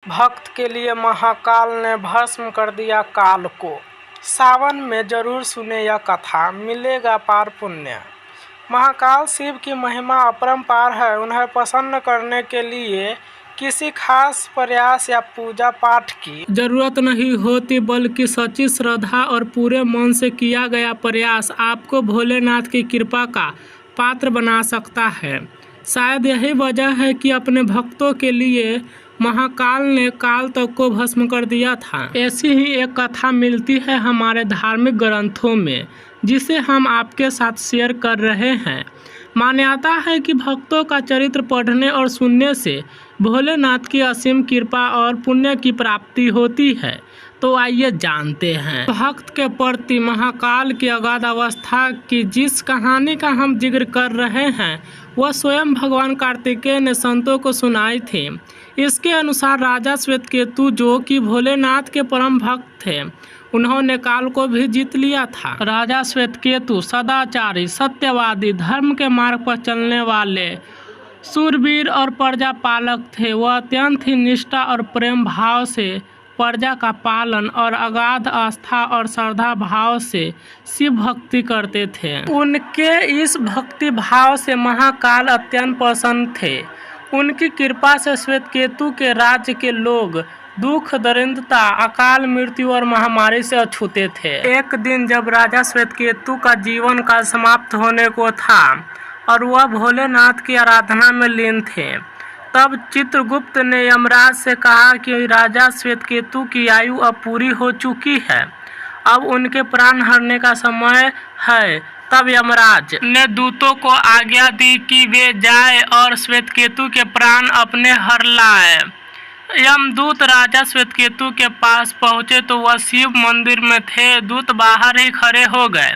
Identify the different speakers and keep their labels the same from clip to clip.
Speaker 1: भक्त के लिए महाकाल ने भस्म कर दिया काल को। सावन में जरूर सुने यह कथा, मिलेगा पार पुण्य। महाकाल शिव की महिमा अपरंपार है। उन्हें प्रसन्न करने के लिए किसी खास प्रयास या पूजा पाठ की
Speaker 2: जरूरत नहीं होती, बल्कि सच्ची श्रद्धा और पूरे मन से किया गया प्रयास आपको भोलेनाथ की कृपा का पात्र बना सकता है। शायद यही वजह है कि अपने भक्तों के लिए महाकाल ने काल तक को भस्म कर दिया था। ऐसी ही एक कथा मिलती है हमारे धार्मिक ग्रंथों में, जिसे हम आपके साथ शेयर कर रहे हैं। मान्यता है कि भक्तों का चरित्र पढ़ने और सुनने से भोलेनाथ की असीम कृपा और पुण्य की प्राप्ति होती है। तो आइए जानते हैं भक्त के प्रति महाकाल की अगाध अवस्था की जिस कहानी का हम जिक्र कर रहे हैं, वह स्वयं भगवान कार्तिकेय ने संतों को सुनाई थी। इसके अनुसार राजा श्वेतकेतु, जो कि भोलेनाथ के परम भक्त थे, उन्होंने काल को भी जीत लिया था। राजा श्वेतकेतु सदाचारी, सत्यवादी, धर्म के मार्ग पर चलने वाले शूरवीर और प्रजा पालक थे। वह अत्यंत ही निष्ठा और प्रेम भाव से प्रजा का पालन और अगाध आस्था और श्रद्धा भाव से शिव भक्ति करते थे। उनके इस भक्ति भाव से महाकाल अत्यंत प्रसन्न थे। उनकी कृपा से श्वेतकेतु के राज्य के लोग दुख, दरिद्रता, अकाल मृत्यु और महामारी से अछूते थे। एक दिन जब राजा श्वेतकेतु का जीवन काल समाप्त होने को था और वह भोलेनाथ की आराधना में लीन थे, तब चित्रगुप्त ने यमराज से कहा कि राजा श्वेतकेतु की आयु अब पूरी हो चुकी है, अब उनके प्राण हरने का समय है। तब यमराज ने दूतों को आज्ञा दी कि वे जाए और श्वेतकेतु के प्राण अपने हर लाए। यमदूत राजा श्वेतकेतु के पास पहुंचे तो वह शिव मंदिर में थे। दूत बाहर ही खड़े हो गए।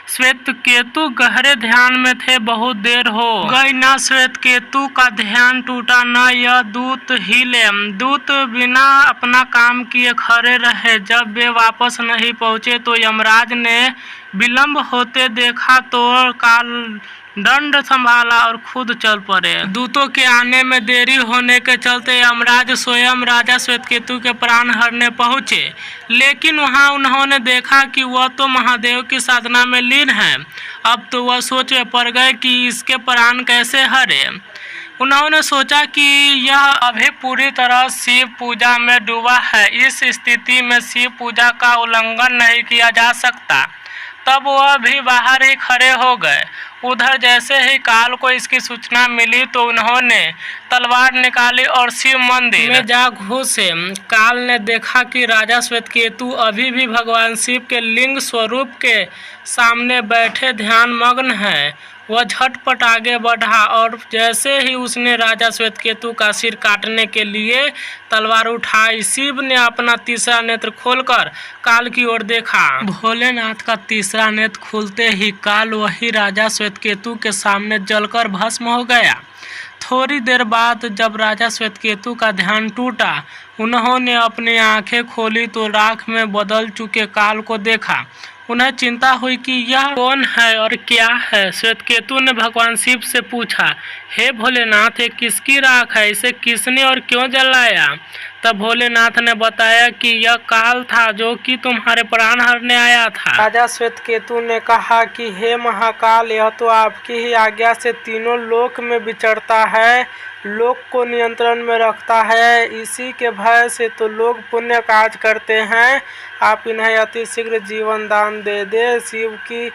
Speaker 2: श्वेतकेतु गहरे ध्यान में थे। बहुत देर हो गई, न श्वेतकेतु का ध्यान टूटा, न यह दूत हिले। दूत बिना अपना काम किए खड़े रहे। जब वे वापस नहीं पहुंचे तो यमराज ने विलंब होते देखा तो काल दंड संभाला और खुद चल पड़े। दूतों के आने में देरी होने के चलते यमराज स्वयं राजा श्वेतकेतु के प्राण हरने पहुंचे, लेकिन वहां उन्होंने देखा कि वह तो महादेव की साधना में लीन है। अब तो वह सोच में पड़ गए कि इसके प्राण कैसे हरे। उन्होंने सोचा कि यह अभी पूरी तरह शिव पूजा में डूबा है, इस स्थिति में शिव पूजा का उल्लंघन नहीं किया जा सकता। तब वह भी बाहर ही खड़े हो गए। उधर जैसे ही काल को इसकी सूचना मिली तो उन्होंने तलवार निकाली और शिव मंदिर में जा घुसे। काल ने देखा कि राजा श्वेतकेतु अभी भी भगवान शिव के लिंग स्वरूप के सामने बैठे ध्यान मग्न है। वह झटपट आगे बढ़ा और जैसे ही उसने राजा श्वेतकेतु का सिर काटने के लिए तलवार उठाई, शिव ने अपना तीसरा नेत्र खोलकर काल की ओर देखा। भोलेनाथ का तीसरा नेत्र खुलते ही काल वही राजा श्वेतकेतु के सामने जलकर भस्म हो गया। थोड़ी देर बाद जब राजा श्वेतकेतु का ध्यान टूटा, उन्होंने अपनी आंखें खोली तो राख में बदल चुके काल को देखा। उन्हें चिंता हुई कि यह कौन है और क्या है। श्वेतकेतु ने भगवान शिव से पूछा, हे भोलेनाथ, ये किसकी राख है? इसे किसने और क्यों जलाया? तब भोलेनाथ ने बताया कि यह काल था जो कि तुम्हारे प्राण हरने आया था।
Speaker 1: राजा श्वेतकेतु ने कहा कि हे महाकाल, यह तो आपकी ही आज्ञा से तीनों लोक में विचरता है, लोक को नियंत्रण में रखता है। इसी के भय से तो लोग पुण्य कार्य करते हैं। आप इन्हें अति शीघ्र जीवन दान दे दे। शिव की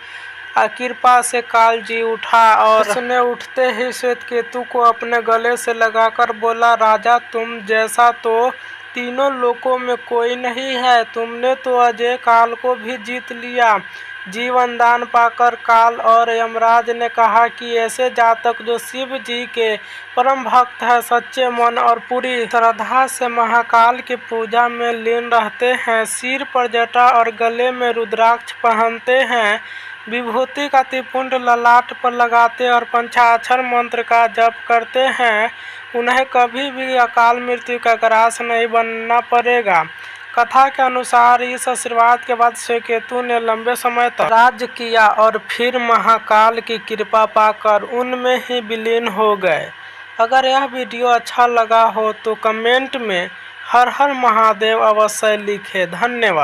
Speaker 1: कृपा से काल जी उठा और उसने उठते ही श्वेतकेतु को अपने गले से लगाकर बोला, राजा, तुम जैसा तो तीनों लोकों में कोई नहीं है। तुमने तो अजय काल को भी जीत लिया। जीवन दान पाकर काल और यमराज ने कहा कि ऐसे जातक जो शिव जी के परम भक्त है, सच्चे मन और पूरी श्रद्धा से महाकाल की पूजा में लीन रहते हैं, सिर पर जटा और गले में रुद्राक्ष पहनते हैं, विभूति का त्रिपुंड ललाट पर लगाते और पंचाक्षर मंत्र का जप करते हैं, उन्हें कभी भी अकाल मृत्यु का ग्रास नहीं बनना पड़ेगा। कथा के अनुसार इस आशीर्वाद के बाद श्वेतकेतु ने लंबे समय तक राज्य किया और फिर महाकाल की कृपा पाकर उनमें ही विलीन हो गए। अगर यह वीडियो अच्छा लगा हो तो कमेंट में हर हर महादेव अवश्य लिखें। धन्यवाद।